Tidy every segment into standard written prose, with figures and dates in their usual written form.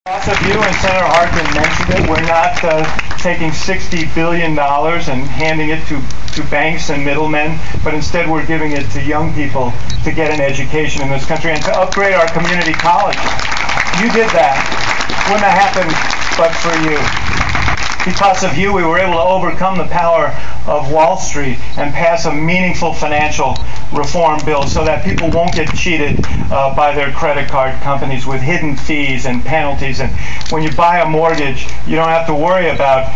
Lots of you, and Senator Harkin mentioned it, we're not taking $60 billion and handing it to banks and middlemen, but instead we're giving it to young people to get an education in this country and to upgrade our community colleges. You did that. Wouldn't have happened but for you. Because of you, we were able to overcome the power of Wall Street and pass a meaningful financial reform bill so that people won't get cheated by their credit card companies with hidden fees and penalties. And when you buy a mortgage, you don't have to worry about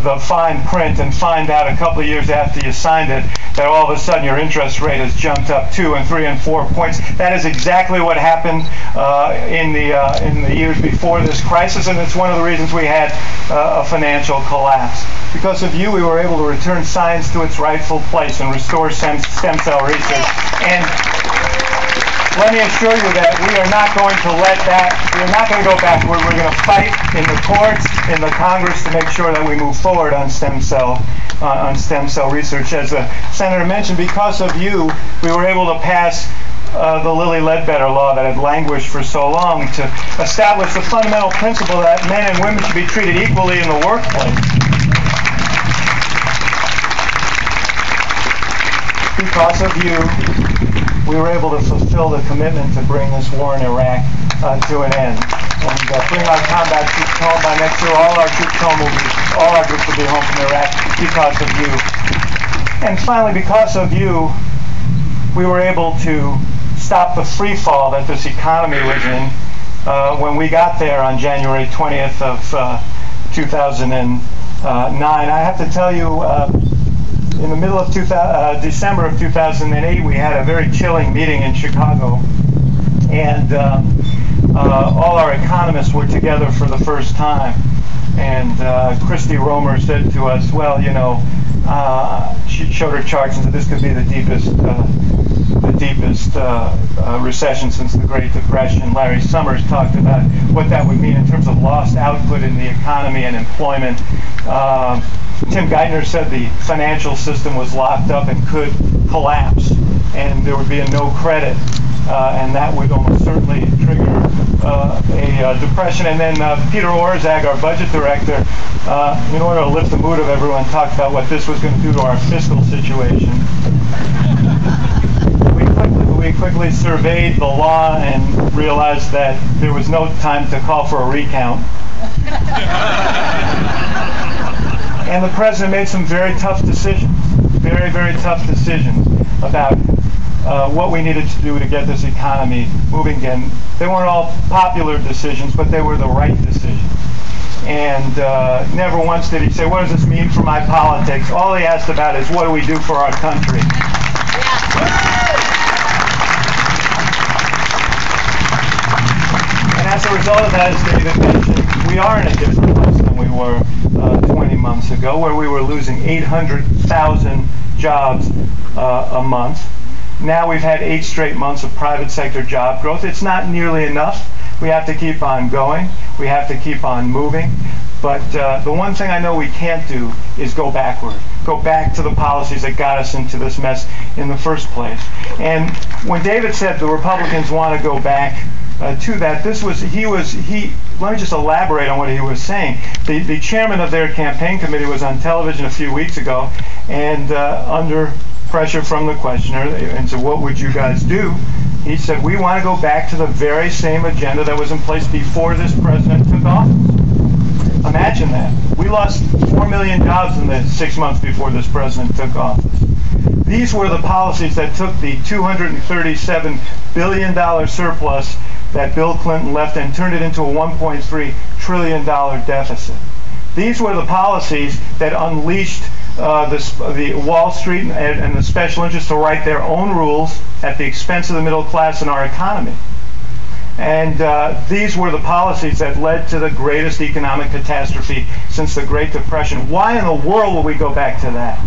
the fine print and find out a couple of years after you signed it that all of a sudden your interest rate has jumped up 2 and 3 and 4 points. That is exactly what happened in the years before this crisis, and it's one of the reasons we had a financial collapse. Because of you, we were able to return science to its rightful place and restore stem cell research. And let me assure you that we are not going to let that, we're not going to go backward. We're going to fight in the courts, in the Congress, to make sure that we move forward on stem cell research. As the Senator mentioned, because of you, we were able to pass the Lilly Ledbetter law that had languished for so long to establish the fundamental principle that men and women should be treated equally in the workplace. Because of you, we were able to fulfill the commitment to bring this war in Iraq to an end and bring our combat troops home by next year. All our troops will be home from Iraq because of you. And finally, because of you, we were able to stop the free fall that this economy was in when we got there on January 20th of 2009. I have to tell you, in the middle of December of 2008, we had a very chilling meeting in Chicago, and all our economists were together for the first time. And Christy Romer said to us, well, you know, she showed her charts and said this could be the deepest recession since the Great Depression. Larry Summers talked about what that would mean in terms of lost output in the economy and employment. Tim Geithner said the financial system was locked up and could collapse, and there would be a no credit, and that would almost certainly trigger a depression. And then Peter Orszag, our budget director, in order to lift the mood of everyone, talked about what this was going to do to our fiscal situation. We quickly surveyed the law and realized that there was no time to call for a recount. And the president made some very tough decisions, very, very tough decisions about what we needed to do to get this economy moving again. They weren't all popular decisions, but they were the right decisions. And never once did he say, what does this mean for my politics? All he asked about is, what do we do for our country? And as a result of that, as David mentioned, we are in a different place than we were 20 months ago, where we were losing 800,000 jobs a month. Now we've had 8 straight months of private sector job growth. It's not nearly enough. We have to keep on going. We have to keep on moving. But the one thing I know we can't do is go backward. Go back to the policies that got us into this mess in the first place. And when David said the Republicans want to go back to that, let me just elaborate on what he was saying. The chairman of their campaign committee was on television a few weeks ago, and under pressure from the questioner, and said, what would you guys do? He said, we want to go back to the very same agenda that was in place before this president took office. Imagine that. We lost 4 million jobs in the 6 months before this president took office. These were the policies that took the $237 billion surplus that Bill Clinton left and turned it into a $1.3 trillion deficit. These were the policies that unleashed the Wall Street and the special interests to write their own rules at the expense of the middle class in our economy. And these were the policies that led to the greatest economic catastrophe since the Great Depression. Why in the world would we go back to that?